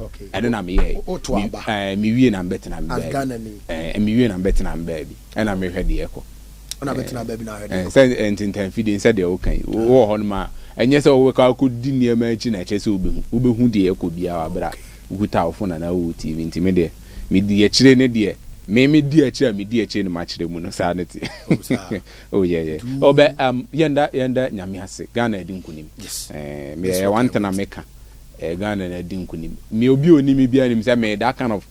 Okay. I don't know me. Me we na bet na baby. Ghana ni. Me we na bet na baby. And I'm ready echo. Na bet na baby na ready. Say enten feeding said the okay. Wo ho ma. Enye say wo ka ko di niam achi na che say obehu de echo bia wa bra. Wuta ofo na na wo TV ntime de. Me di akire ne de. Me di akire me di akire ne ma kire mu no sanity. Oh yeah. Obe yenda nyame ase Ghana edi nkunim. Yes. Me one thing America. Ghana na edi nkunim. Me obi oni me bia nim say me that kind of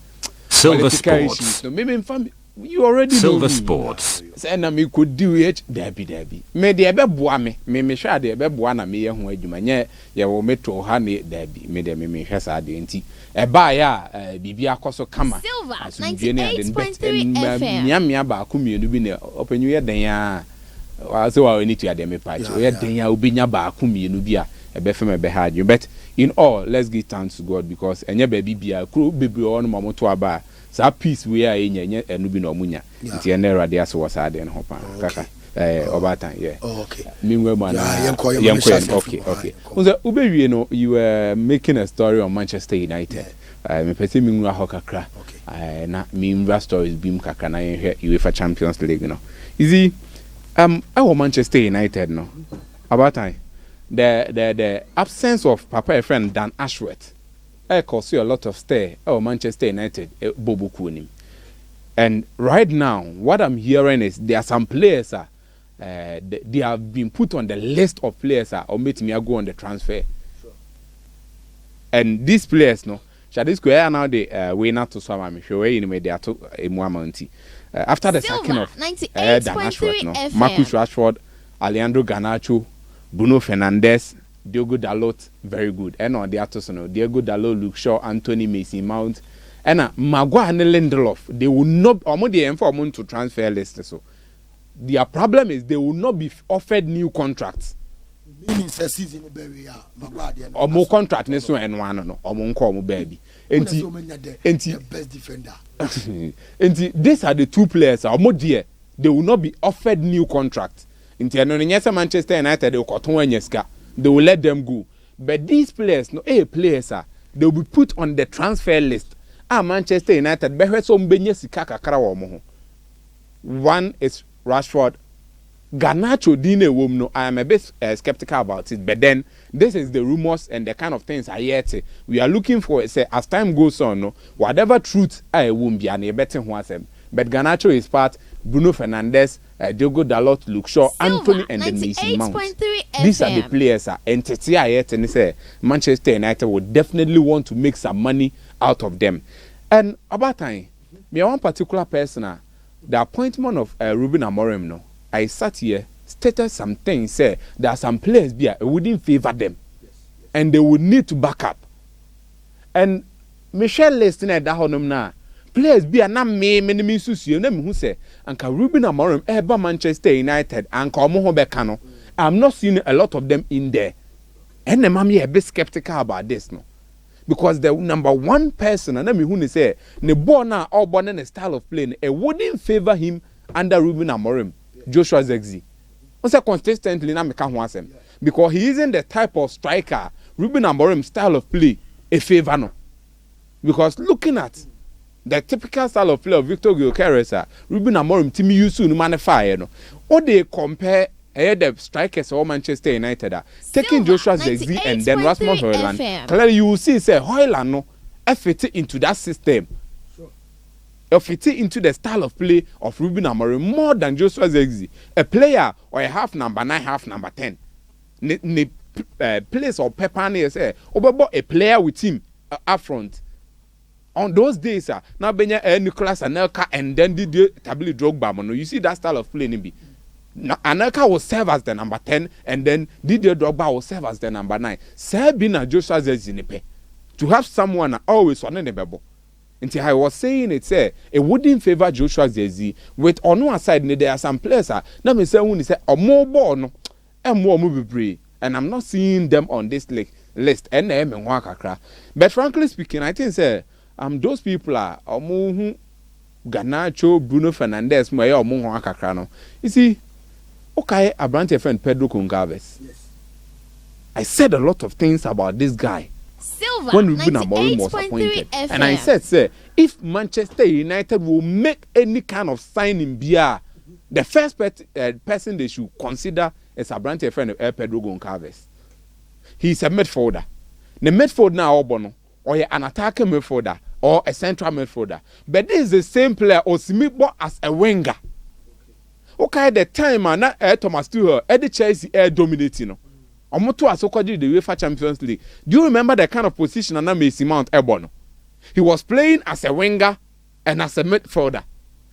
Silver Sports. No me fam you already Silver know Sports. Say na me could do it Debbie. Me de ebe boa me hwa de ebe boa na me ye ho adwuma nye ye wo meto ha ne Debbie me de me hwa sa de nti eba ya bibia akoso kama Silver 98.3 FM nyamia ba akumienu bi ne opanyu ye den ya wa se wa ni to ya de me patch ye den ya obinya ba akumienu bi a ebe fem ebe ha adwuma but in all let's give thanks to God because enye ba bibia kro bebre on momoto aba sa peace we are enye enu bi na omunya nti ene rade aso was ade no pa kaka obatan okay minwe ma na okay unza ubewie no you were making a story on Manchester United me pese minwa ho kakra na minwa stories bim kakra na ye UEFA Champions League no easy our Manchester United no about time the absence of Papa friend Dan Ashworth caused you a lot of stir. Oh, Manchester United, Bobo Kunim. And right now, what I'm hearing is there are some players, they have been put on the list of players, or make me go on the transfer. Sure. And these players, no, shall square now the winner to some, I'm sure in they are to a Moamonti. After the sacking of Dan Ashworth, no, Marcus Rashford, Alejandro Garnacho, Bruno Fernandes, Diogo Dalot, very good. And on the others, no, Diogo Dalot, Luke Shaw, Anthony Mason Mount, and Maguire and Lindelof. They will not, or the inform to transfer list. So their problem is they will not be offered new contracts. Meaning season Maguire or more contract next and one no, or more call baby. And the best defender. And these are the two players. Or more dear, they will not be offered new contracts. In Manchester United, they will cut one yeska. They will let them go. But these players, no, players are, they will be put on the transfer list. Manchester United, one is Rashford. Garnacho dine wom I am a bit skeptical about it. But then this is the rumors and the kind of things I hear. We are looking for, say, as time goes on, no, whatever truth I won't be any better one. But Garnacho is part, Bruno Fernandes, Diogo Dalot, Luke Shaw, Anthony, and the Mason Mount. These are the players. Entity and say Manchester United would definitely want to make some money out of them. And about time, me one particular person, the appointment of Ruben Amorim, no, I sat here, stated some things, say there are some players it wouldn't favor them, and they would need to back up. And Michelle listening at that honum now. Players be a na me me susu na me hu say anka Ruben Amorim eba Manchester United anka omo ho beka no I'm not seeing a lot of them in there and the mama a bit skeptical about this no because the number one person na me hu ni say ne ball na all born in a style of play it wouldn't favor him under Ruben Amorim Joshua Zexi on say consistently na me ka ho asem because he isn't the type of striker Ruben Amorim style of play a favor no because looking at the typical style of play of Victor Gyökeres, Ruben Amorim, Timmy Yusu, no manify, no. Or they compare the strikers of Manchester United, taking Joshua Zexi and then Rasmus Højlund. Clearly, you will see, say, Højlund, no, fit into that system. Sure. Fit into the style of play of Ruben Amorim more than Joshua Zexi. A player or a half number 9, half number 10. Place or Pepani, say, a player with him up front. On those days, now Benya Nicolas Anelka and then did Tabili Drogba. No, you see that style of play. Anelka will serve as the number 10, and then Didier Drogba will serve as the number 9. Sabina Joshua Zexi to have someone always on the bubble. Until I was saying it it wouldn't favor Joshua Zexi. With on one side, there are some players. Now me say when he say more ball no, and more movie and I'm not seeing them on this list. But frankly speaking, I think those people are Garnacho, Bruno Fernandes, Moya Omo Akakrano. You see, okay, a branch friend Pedro Goncalves. Yes. I said a lot of things about this guy. when Ruben Amorim was appointed. And I said, sir, if Manchester United will make any kind of signing beer, the first person they should consider is a branch friend of Pedro Goncalves. He's a midfielder. The midfielder now, or an attacking midfielder, or a central midfielder. But this is the same player or Simibo as a winger. Okay, the time na Thomas Tuchel, the Chelsea dominating. Omoto asokoji the UEFA Champions League. Do you remember the kind of position na Mason Mount Ebono? He was playing as a winger and as a midfielder.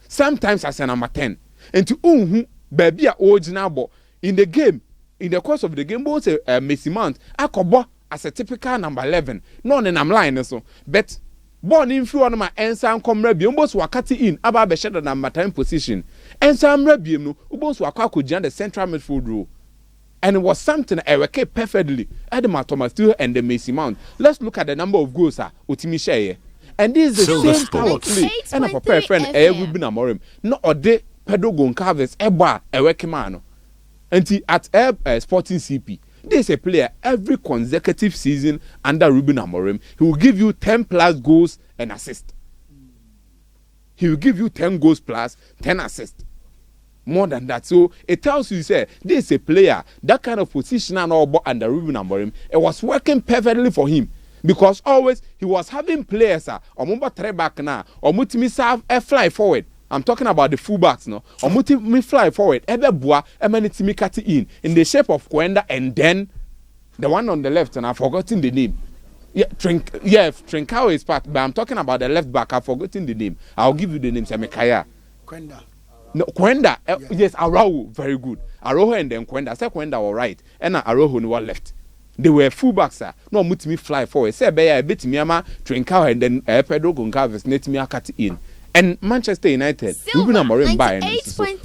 Sometimes as a number 10. And to baby original ball in the game, in the course of the game, both Mason Mount akobo as a typical number 11. No, and I'm lying so. But born in few on my ensan come rebi almost wakati in aba be the number 10 position. Ensan rebi no almost wakako jan the central midfield role. And it was something I worked perfectly. Edema Thomas Tuchel and the Mason Mount. Let's look at the number of goals Utimi share. And this is the same kind of play. And I prepare friend Ruben Amorim. No ode Pedro Goncalves eba working man. And at Sporting CP. This is a player every consecutive season under Ruben Amorim. He will give you 10 plus goals and assists. He will give you 10 goals plus 10 assists. More than that. So it tells you, say, this is a player, that kind of position and all under Ruben Amorim, it was working perfectly for him. Because always he was having players, or mumba back now, or mutimi serve a fly forward. I'm talking about the fullbacks, no? Or mutimi fly forward, ebeboa, emanitimi kati in the shape of Kwenda, and then the one on the left, and I've forgotten the name. Yeah, Trincao is part, but I'm talking about the left back, I've forgotten the name. I'll give you the name, Semekaya. Kwenda. No, Kwenda, yes, Araujo, very good. Araujo and then Kwenda. I said Kwenda were right, and Araujo no one left. They were fullbacks, sir. No, mutimi fly forward. Say, beya, bit me ama Trincao and then Pedro Goncalves net me akati in. And Manchester United, Ruben Amorim buy.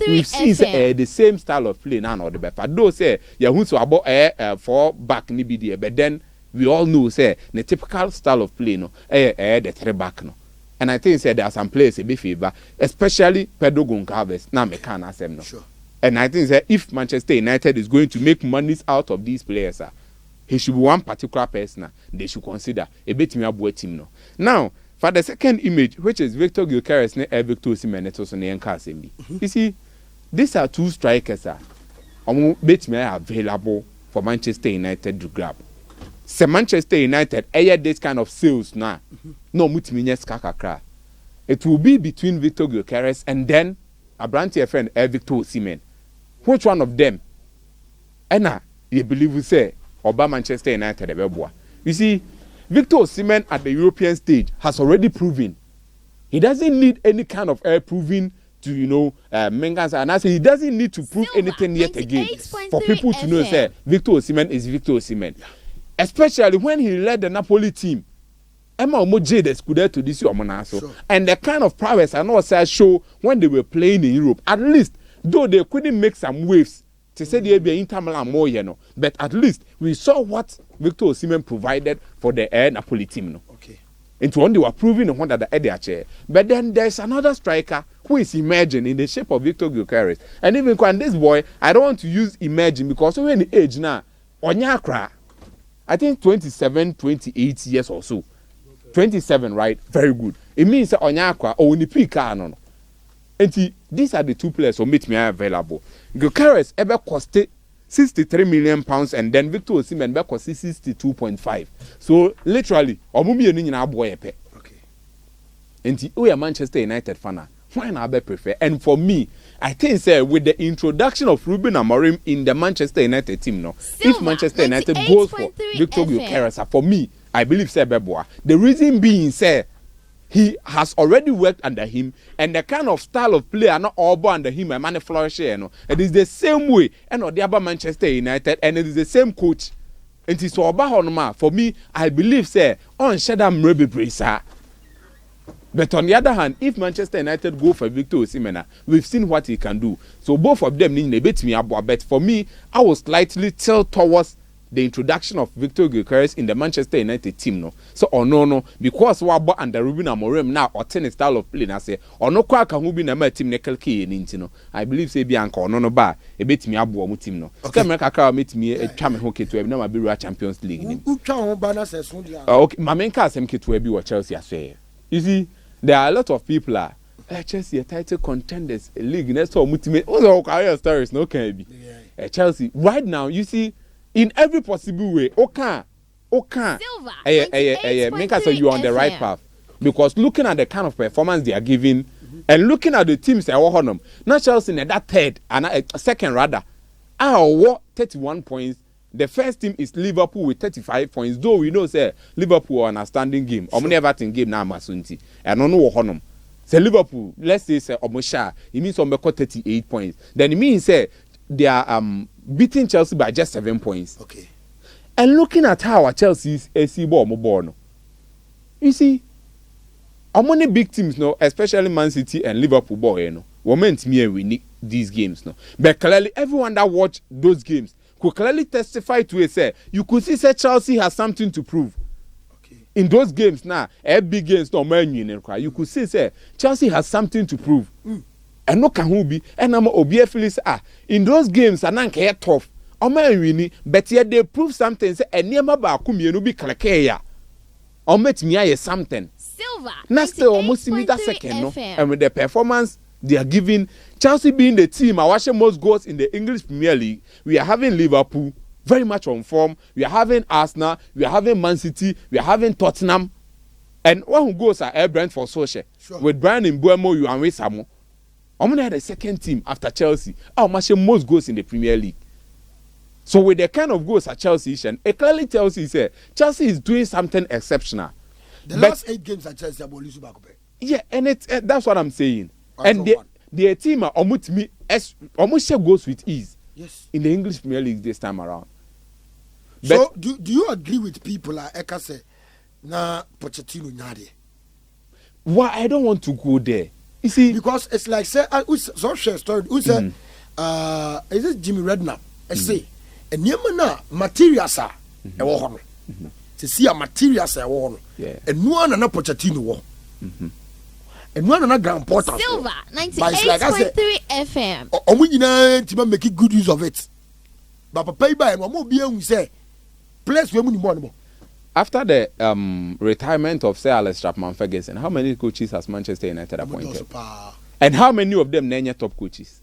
We've seen the same style of play now, or the better. Though say, yeah, who's about 4 back ni be but then we all know say the typical style of play no, the 3 back no. And I think there are some players a bit favor, especially Pedro Goncalves. Now me can't ask them no. Sure. And I think that if Manchester United is going to make monies out of these players, he should be one particular person they should consider a bit me abo team no. Now, for the second image, which is Victor Gyökeres and Victor Osimhen, you see, these are 2 strikers bit me available for Manchester United to grab. Se Manchester United this kind of sales now. No mutiminyes kakakra. It will be between Victor Gyökeres and then a branch friend Victor Osimhen. Which one of them? And you believe we say Oba Manchester United ebeboa. You see, Victor Osimhen at the European stage has already proven he doesn't need any kind of proving to Mengas, and I say he doesn't need to prove anything yet again for people to know say Victor Osimhen is Victor Osimhen. Yeah. Especially when he led the Napoli team. Emma Omoje the Scudetto this year Monaso. Sure. And the kind of prowess I know show when they were playing in Europe. At least, though they couldn't make some waves, to say they be Inter Milan more, but at least we saw what Victor Osimhen provided for the Napoli team. No? Okay. Into one they were proving the one that the chair. But then there's another striker who is emerging in the shape of Victor Gyökeres. And even when this boy, I don't want to use emerging because when the age now, Onyakra, I think 27, 28 years or so. 27, right? Very good. It means that Onyakwa or Unipika no. And these are the 2 players who meet me available. Gyökeres ever costed £63 million and then Victor Osimhen ever costed 62.5. So literally, Omumi ni boy epe. Okay. And we are Manchester United fan. Why not be prefer? And for me, I think with the introduction of Ruben Amorim in the Manchester United team, no, if Manchester United goes for Victor Gyökeres, for me, I believe Beboa. The reason being, he has already worked under him, and the kind of style of play are not all under him. And man flourish, It is the same way, and the other Manchester United, and it is the same coach. And it's all about for me. I believe on Shadam Rebi Brisa. But on the other hand, if Manchester United go for Victor Osimhen, we've seen what he can do. So both of them need a bit me up. But for me, I was slightly tilt towards the introduction of Victor Gyökeres in the Manchester United team no. So no because we are under Ruben Amorim now or ten style of play na say no kwa ka hu bi na ma team ne kelke ni nti no. I believe say Bianca no ba e betimi abo mo team no. Okay, America ka metimi etwa me ho keto na ma be Champions League ni. Utwa ho ba na se so dia. Okay, Mamenka asem keto bi wo Chelsea aswe. You see, there are a lot of people Chelsea title contenders league next to multimate all career stories no can be. Chelsea right now you see in every possible way okay make us say you on the right path because looking at the kind of performance they are giving and looking at the teams they are on them not Chelsea in that third and second rather what 31 points. The first team is Liverpool with 35 points though we know say Liverpool are on a standing game or Everton game now masunti and no honum. Say Liverpool, let's say Omosha, it means on 38 points. Then it means they are beating Chelsea by just 7 points. Okay. And looking at how our Chelsea's AC ball no. You see, how many big teams no, especially Man City and Liverpool ball, were meant me we need these games no. But clearly everyone that watched those games could clearly testify to it say you could see say Chelsea has something to prove. In those games now, big games no Man United, you could see say Chelsea has something to prove. And no can be and I'm obi feels in those games and can tough. O man win but yet they prove something say enema ba ku mienu bi kleke ya. O metimi aye something. Silver. Na still almost in that second no. And with the performance they are giving Chelsea being the team watching most goals in the English Premier League, we are having Liverpool very much on form. We are having Arsenal, we are having Man City, we are having Tottenham. And one who goes are Brentford Solskjaer. Sure. With Brian Mbeumo, you and Samo. I'm gonna have the second team after Chelsea. Much most goals in the Premier League. So with the kind of goals at Chelsea, it clearly tells you say Chelsea is doing something exceptional. The last 8 games at Chelsea are losing back. Yeah, and that's what I'm saying. And the team are almost goes with ease. Yes. In the English Premier League this time around. So do you agree with people like Eka say na Pochettino nyade? Why I don't want to go there. You see, because it's like say so share story. Who said is it Jimmy Redknapp? I say and na materials are e wo ho. To see a materials are wo ho. Yeah. And no na Pochettino wo. And one another grand portal. Silver 98.3 FM. Omo nyina ti make good use of it. But papa buy and omo bia hu say place we money more. After the retirement of Sir Alex Chapman-Ferguson, how many coaches has Manchester United appointed? And how many of them nanya top coaches?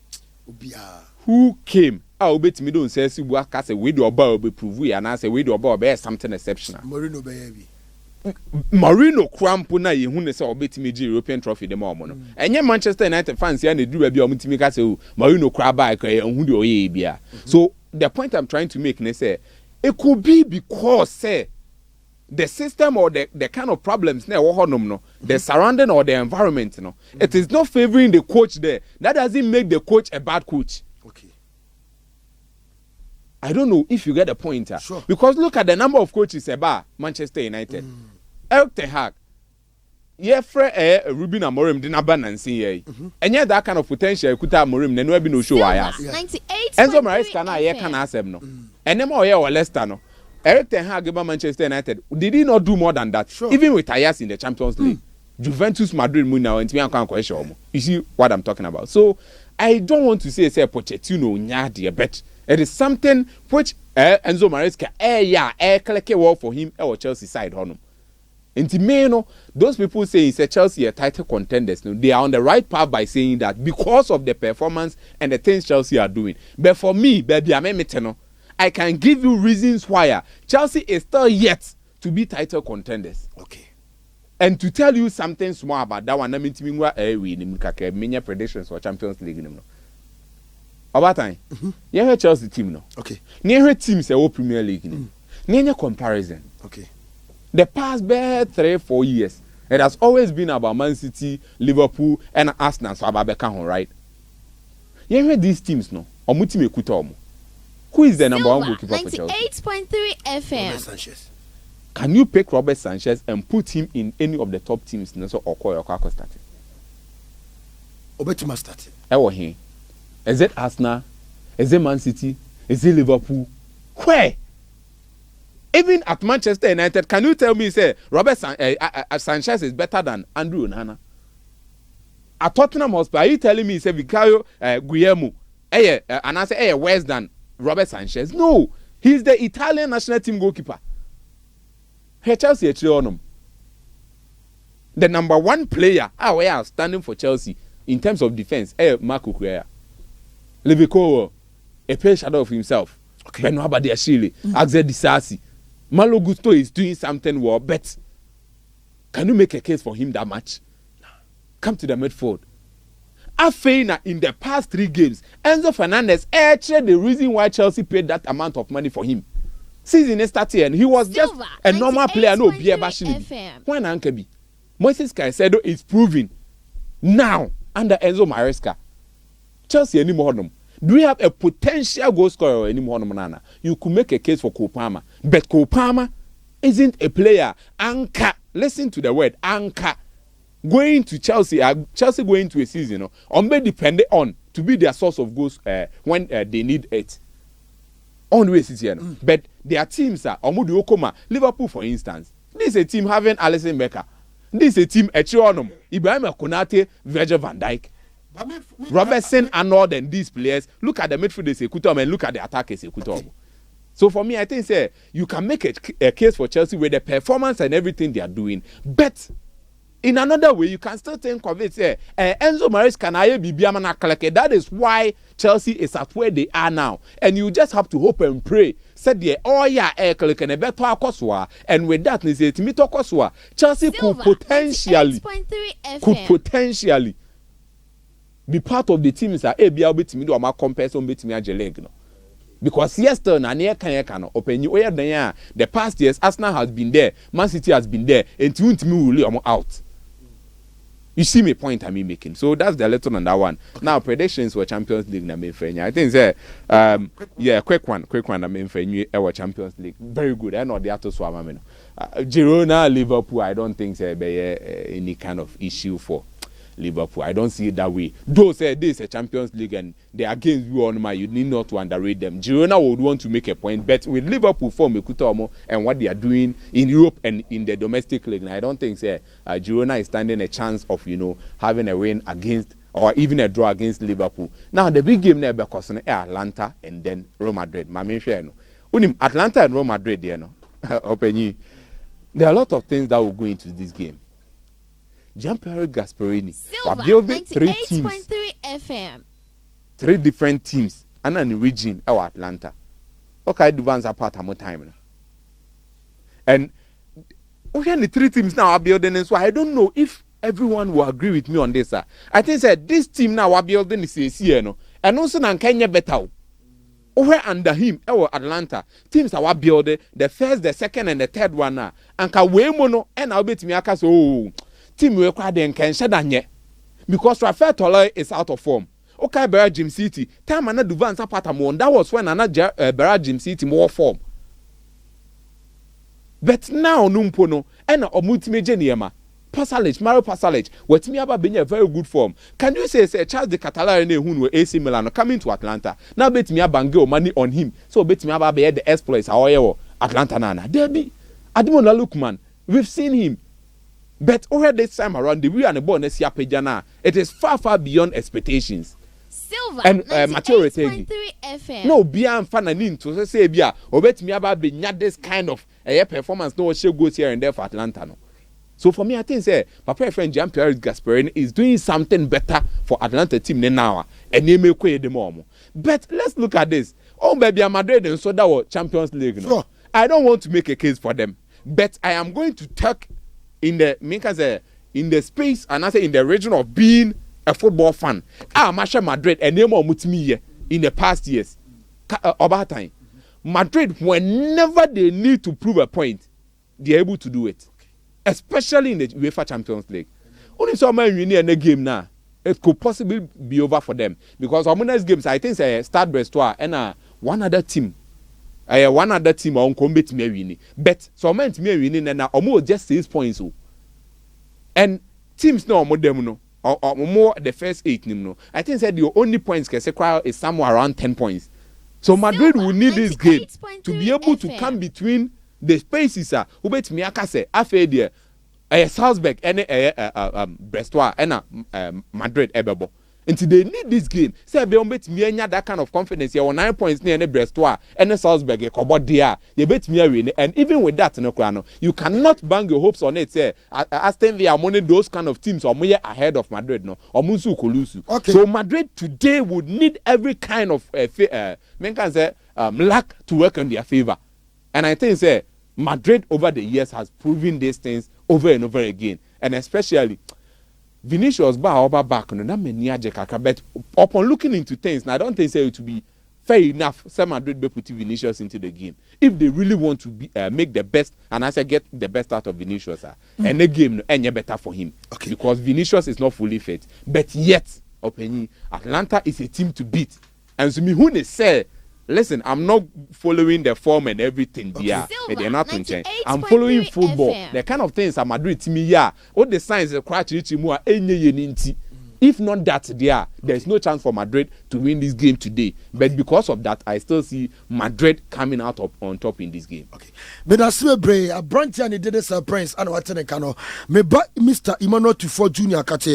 Who came? Bet me don't say Sibuaka say we do about be prove we and I say we do about be something exceptional. Marino Crampo na ye hu ne say obetimi gi European trophy de mo no. Enye Manchester United fans ya na du ba bia omtimi ka say Marino Craba ka ye hu de oye bia. So the point I'm trying to make ne say it could be because say the system or the kind of problems na wo honom no, the surrounding or the environment no, it is not favoring the coach there. That doesn't make the coach a bad coach. Okay. I don't know if you get the point. Sure. Because look at the number of coaches about Manchester United. Eric Ten Hag. Ruben Amorim didn't abandon see and yet that kind of potential kuta Amorim ne no be no show why. 98. Enzo Maresca na ye can asem no. And them all here or Leicester no. Eric Ten Hag about Manchester United. Did he not do more than that? Sure. Even with Ajax in the Champions League. Juventus Madrid now and you see what I'm talking about. So I don't want to say Pochettino nyadi but it is something which Enzo Maresca click wall for him or Chelsea side honum. Intimeno, those people say it's a Chelsea a title contenders. No, they are on the right path by saying that because of the performance and the things Chelsea are doing. But for me, baby, I can give you reasons why Chelsea is still yet to be title contenders. Okay. And to tell you something small about that one, I mean, predictions for Champions League. About time, you Chelsea team no. Okay. Near her teams are Premier League. Near comparison. Okay. The past 3-4 years, it has always been about Man City, Liverpool, and Arsenal. So about Beckham, right? You hear these teams no? Omutime Kutomo. Who is the number 1 goalkeeper for Chelsea? 98.3 FM. Robert Sanchez. Can you pick Robert Sanchez and put him in any of the top teams? No, so Okoye or starting. Obetima starting. Is it Arsenal? Is it Man City? Is it Liverpool? Where? Even at Manchester United, can you tell me, say, Sanchez is better than Andrew Onana? At Tottenham Hotspur, are you telling me, say, Vicario Guillermo, and I say, worse than Robert Sanchez? No, he's the Italian national team goalkeeper. Chelsea the number one player we are standing for Chelsea in terms of defense. Marco Cucurella, Levico, a pale shadow of himself. Okay. Benoit Badiashile, Axel Disasi, Malo Gusto is doing something well, but can you make a case for him that much? Come to the midfield. Afeina in the past 3 games, Enzo Fernandez actually the reason why Chelsea paid that amount of money for him. Season is starting and he was just a normal player, no beer bashing. When Ankebi, Moises Caicedo is proving now under Enzo Maresca. Chelsea anymore. Do we have a potential goal scorer anymore? Nana? You could make a case for Cole Palmer, but Cole Palmer isn't a player. Anchor, listen to the word anchor. Going to Chelsea, Chelsea going to a season, be dependent on to be their source of goals when they need it. On the season, but their teams are Omudu Okoma, Liverpool, for instance. This is a team having Alisson Becker. This is a team Echionum, Ibrahim Konate, Virgil van Dijk. Robertson and all than these players. Look at the midfielders Ekutom and look at the attackers Ekutom. So for me, I think you can make a case for Chelsea with the performance and everything they are doing. But in another way, you can still think of it. Enzo Maresca be Biamana. That is why Chelsea is at where they are now. And you just have to hope and pray. Said the and with that, Chelsea could potentially be part of the teams that compare some because yesterday the past years Arsenal has been there, Man City has been there, and will out. You see my point I'm making. So that's the little on that one. Now predictions for Champions League na main friend. I think quick one na main friend our Champions League. Very good. I know the other swam. Girona, Liverpool, I don't think there be any kind of issue for Liverpool. I don't see it that way. Though say this is a Champions League and they are against you on my, you need not to underrate them. Girona would want to make a point, but with Liverpool form Ekutomo and what they are doing in Europe and in the domestic league, I don't think Girona is standing a chance of having a win against or even a draw against Liverpool. Now the big game there because Atlanta and then Real Madrid. Atlanta and Real Madrid, there are a lot of things that will go into this game. Gianpiero Gasperini are building 3 teams, FM. 3 different teams, and in the region of Atlanta. Okay, the ones are part of more time. And we have the 3 teams now are building, and so I don't know if everyone will agree with me on this. I think that this team now are building is and also in Kenya better. Over under him, Atlanta teams are building the first, the second, and the third one now. And Kawemono and I'll bet me so. Team required then can shadanye because Rafael Toloi is out of form. Okay, Berra Jim City. Time another advance apartment. That was when another Berra Jim City more form. But now Numpono and a multimedia niema. Passalage, Mario Passalage, what me about being a very good form. Can you say Charles de Catalan who were AC Milan coming to Atlanta? Now bet me about money on him. So bet me about the exploits however Atlanta Nana. There be Adimola Lukman. We've seen him. But over this time around, the real and the bonus Yapejana, it is far beyond expectations. Silver and maturity. FM. No, beyond fan and to say, Bia, or bet me about being this kind of performance. No, she goes here and there for Atlanta. No. So for me, I think my friend Gianpiero Gasperini is doing something better for Atlanta team than now, and they may quit the more. But let's look at this. Oh, baby, Madrid and so that was Champions League. No? Sure. I don't want to make a case for them, but I am going to talk in the space and I say in the region of being a football fan. Masha Madrid and name of Mutimi in the past years. About time. Madrid, whenever they need to prove a point, they're able to do it. Especially in the UEFA Champions League. Only so many in the game now. It could possibly be over for them. Because our next games, I think Stade Brestois and one other team on combat me winning. But so meant me winning and almost just 6 points. And teams no more them no or more the first 8 no. I think said the only points can say is somewhere around 10 points. So Madrid will need this game to be able to come between the spaces are ubetumi aka say afa there Salzburg and Brestois and Madrid ebebo. Until they need this game. Say be bet me that kind of confidence. You 9 points near Brestois and Salzburg a there. You bet me win. And even with that, you cannot bang your hopes on it. Say Aston Villa money those kind of teams or more ahead of Madrid no. Or Musu Kolusu. Okay. So Madrid today would need every kind of luck to work in their favor. And I think say Madrid over the years has proven these things over and over again. And especially Vinicius back no na many ajekaka, but upon looking into things, now I don't think say it to be fair enough. Some Madrid be put Vinicius into the game if they really want to be make the best, and as I get the best out of Vinicius, and the game any better for him, okay. Because Vinicius is not fully fit, but yet Atlanta is a team to beat, and so me who they say. Listen, I'm not following the form and everything. Okay. Yeah, they're not change. I'm following football. FM. The kind of things at Madrid to me, yeah. What the signs are quite rich more. If not that, there's no chance for Madrid to win this game today. But because of that, I still see Madrid coming out on top in this game. Okay. But that's a brave. A branch and did a surprise. And what Mr. Emmanuel Tufo Junior Kate.